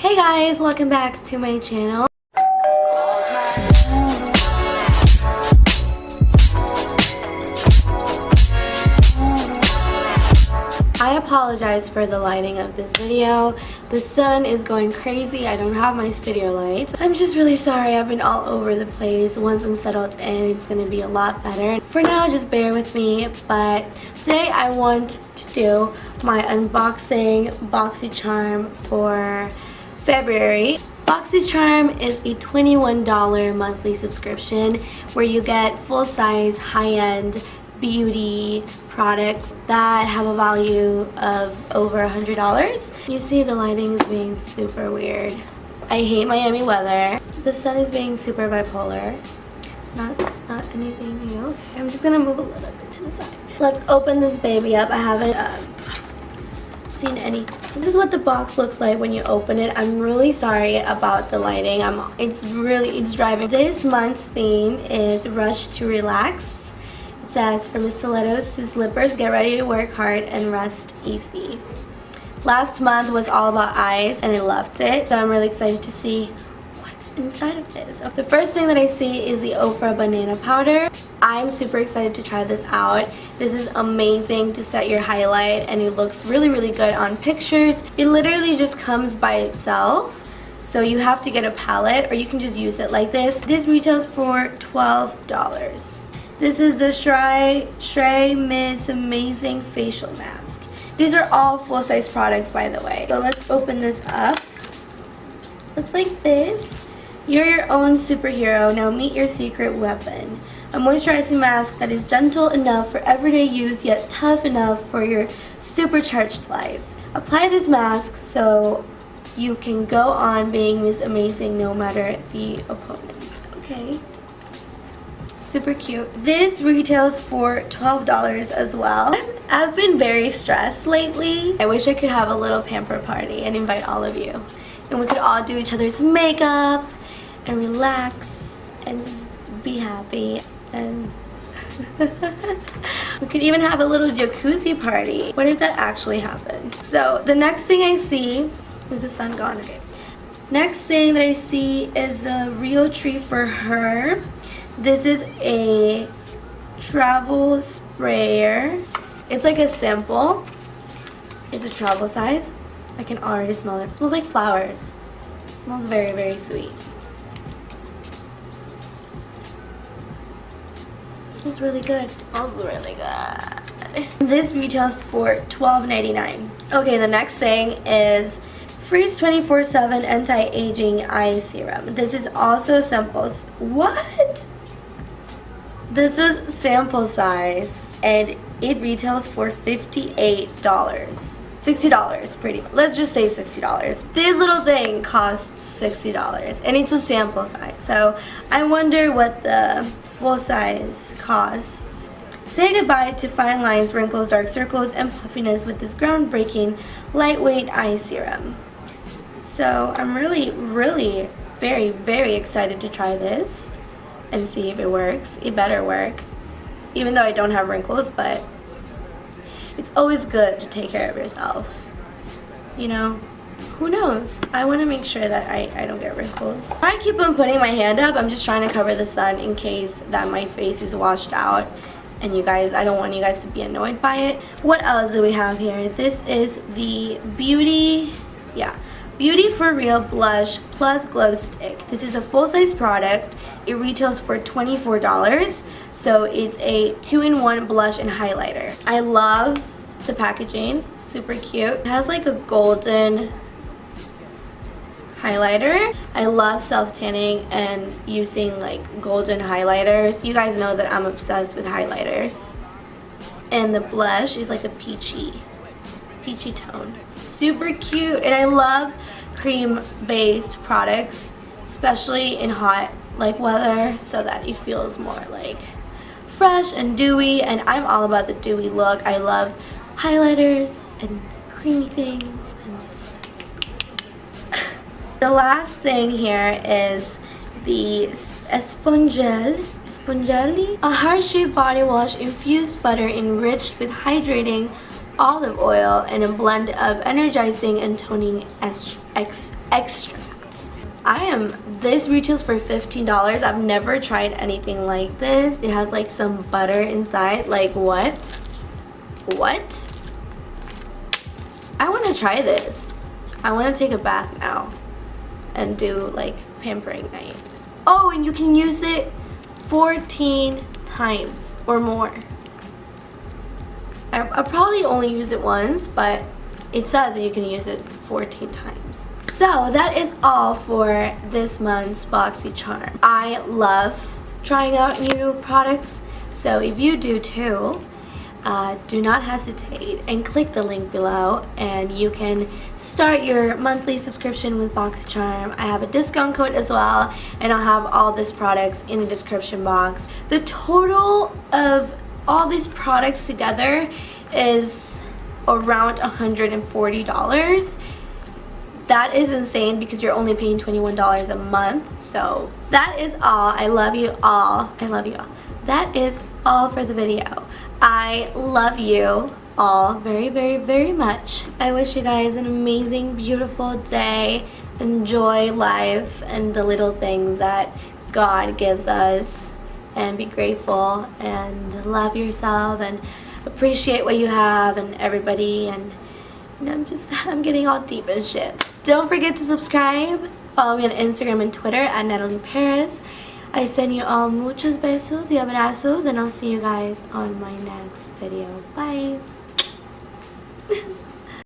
Hey guys, welcome back to my channel. I apologize for the lighting of this video. The sun is going crazy. I don't have my studio lights. I'm just really sorry. I've been all over the place. Once I'm settled in, it's gonna be a lot better. For now, just bear with me. But today I want to do my unboxing Boxycharm for February. Boxycharm is a $21 monthly subscription where you get full-size, high-end beauty products that have a value of over $100. You see the lighting is being super weird. I hate Miami weather. The sun is being super bipolar. Not anything new. Okay, I'm just gonna move a little bit to the side. Let's open this baby up. I haven't seen any. This is what the box looks like when you open it. I'm really sorry about the lighting. It's driving. This month's theme is Rush to Relax. It says, from stilettos to slippers, get ready to work hard and rest easy. Last month was all about eyes and I loved it, so I'm really excited to see what's inside of this. The first thing that I see is the Ofra banana powder. I'm super excited to try this out. This is amazing to set your highlight and it looks really good on pictures. It literally just comes by itself, so you have to get a palette or you can just use it like this. This retails for $12. This is the Shrey Miss Amazing Facial Mask. These are all full-size products, by the way. So let's open this up. Looks like this. You're your own superhero. Now meet your secret weapon. A moisturizing mask that is gentle enough for everyday use, yet tough enough for your supercharged life. Apply this mask so you can go on being Miss Amazing no matter the opponent. Okay. Super cute. This retails for $12 as well. I've been very stressed lately. I wish I could have a little pamper party and invite all of you. And we could all do each other's makeup and relax and just be happy. And we could even have a little jacuzzi party. What if that actually happened? So the next thing I see, is the sun gone? Okay. Next thing that I see is a Real Tree for Her. This is a travel sprayer. It's like a sample. It's a travel size. I can already smell it. It smells like flowers. It smells very sweet. It smells really good. It smells really good. This retails for $12.99. Okay, the next thing is Freeze 24/7 Anti-Aging Eye Serum. This is also samples. What? This is sample size and it retails for $58. $60 pretty much. Let's just say $60. This little thing costs $60 and it's a sample size. So I wonder what the full size costs. Say goodbye to fine lines, wrinkles, dark circles, and puffiness with this groundbreaking lightweight eye serum. So I'm really very excited to try this and see if it works. It better work, even though I don't have wrinkles, but it's always good to take care of yourself, you know. Who knows? I want to make sure that I don't get wrinkles. I keep on putting my hand up. I'm just trying to cover the sun in case that my face is washed out and you guys, I don't want you guys to be annoyed by it. What else do we have here? This is the Beauty for Real Blush Plus Glow Stick. This is a full-size product. It retails for $24. So it's a 2-in-1 blush and highlighter. I love the packaging. Super cute. It has like a golden highlighter. I love self-tanning and using like golden highlighters. You guys know that I'm obsessed with highlighters. And the blush is like a peachy tone. Super cute. And I love cream-based products, especially in hot like weather, so that it feels more like fresh and dewy, and I'm all about the dewy look. I love highlighters and creamy things and just the last thing here is the Spongeli, a heart-shaped body wash infused butter enriched with hydrating olive oil and a blend of energizing and toning extracts. This retails for $15. I've never tried anything like this. It has like some butter inside. Like what? What? I want to try this. I want to take a bath now and do like pampering night. Oh, and you can use it 14 times or more. I probably only use it once, but it says that you can use it 14 times. So that is all for this month's Boxycharm. I love trying out new products, so if you do too, do not hesitate and click the link below and you can start your monthly subscription with Boxycharm. I have a discount code as well, and I'll have all these products in the description box. The total of all these products together is around $140. That is insane because you're only paying $21 a month. So that is all. I love you all. I love you all. That is all for the video. I love you all very, very, very much. I wish you guys an amazing, beautiful day. Enjoy life and the little things that God gives us, and be grateful and love yourself and appreciate what you have and everybody. And I'm getting all deep and shit. Don't forget to subscribe. Follow me on Instagram and Twitter at Nathalie Paris. I send you all muchos besos y abrazos, and I'll see you guys on my next video. Bye.